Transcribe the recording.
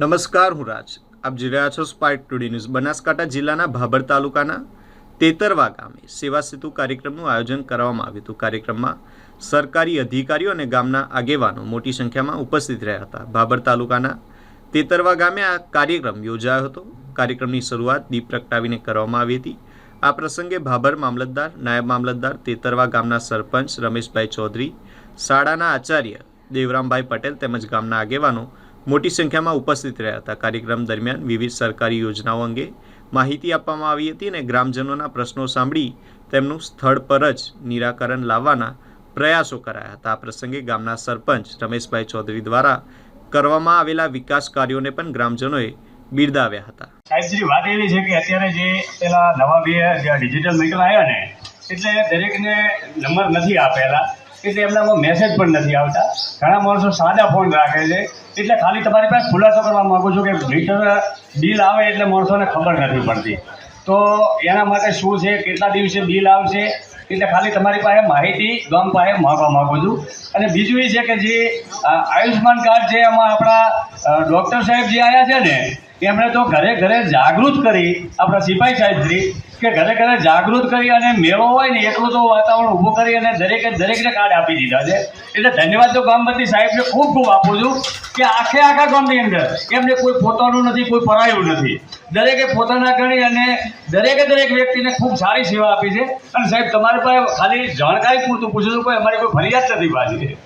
નમસ્કાર, હું રાજ. આપ જોઈ રહ્યા છો સ્પાર્ક ટુડે ન્યૂઝ. બનાસકાંઠા જિલ્લાના ભાભર તાલુકાના તેતરવા ગામે સેવા સેતુ કાર્યક્રમનું આયોજન કરવામાં આવ્યું હતું. કાર્યક્રમમાં સરકારી અધિકારીઓ અને ગામના આગેવાનો મોટી સંખ્યામાં ઉપસ્થિત રહ્યા હતા. ભાભર તાલુકાના તેતરવા ગામે આ કાર્યક્રમ યોજાયો હતો. કાર્યક્રમની શરૂઆત દીપ પ્રગટાવીને કરવામાં આવી હતી. આ પ્રસંગે ભાભર મામલતદાર, નાયબ મામલતદાર, તેતરવા ગામના સરપંચ રમેશભાઈ ચૌધરી, શાળાના આચાર્ય દેવરામભાઈ પટેલ તેમજ ગામના આગેવાનો મોટી સંખ્યામાં ઉપસ્થિત રહ્યા હતા. કાર્યક્રમ દરમિયાન વિવિધ સરકારી યોજનાઓ અંગે માહિતી આપવામાં આવી હતી અને ગ્રામજનોના પ્રશ્નો સાંભળી તેમનું સ્થળ પર જ નિરાકરણ લાવવાના પ્રયાસો કરાયા હતા. આ પ્રસંગે ગામના સરપંચ રમેશભાઈ ચૌધરી દ્વારા કરવામાં આવેલા વિકાસ કાર્યોને પણ ગ્રામજનોએ બિરદાવ્યા હતા. સાહેબશ્રી, વાત એવી છે કે અત્યારે જે પેલા નવા ડિજિટલ મીટર આવ્યા ને, એટલે દરેકને નંબર નથી આપેલા, એટલે એમનામાં મેસેજ પણ નથી આવતા. ઘણા માણસો સાદા ફોન રાખે છે. એટલે ખાલી તમારી પાસે ખુલાસો કરવા માગું છું કે મીટર બિલ આવે એટલે માણસોને ખબર નથી પડતી. તો એના માટે શું છે, કેટલા દિવસે બિલ આવશે, એટલે ખાલી તમારી પાસે માહિતી ગામ પાસે માગવા માગું છું. અને બીજું એ છે કે જે આયુષ્યમાન કાર્ડ છે, એમાં આપણા ડૉક્ટર સાહેબ જે આવ્યા છે ને, એમણે તો ઘરે ઘરે જાગૃત કરી, આપણા સિપાહી સાહેબશ્રી કે ઘરે ઘરે જાગૃત કરી અને મેળો હોય ને એટલું તો વાતાવરણ ઊભું કરી અને દરેકને કાર્ડ આપી દીધા છે. એટલે ધન્યવાદ તો ગામવતી સાહેબને ખૂબ ખૂબ આપું છું કે આખા ગામની અંદર એમને કોઈ પોતાનું નથી, કોઈ પરાયું નથી. દરેકે પોતાના ગણી અને દરેક વ્યક્તિને ખૂબ સારી સેવા આપી છે. અને સાહેબ, તમારી પાસે ખાલી જાણકારી પૂરતું પૂછું છું, કોઈ અમારી કોઈ ફરિયાદ નથી પાછી.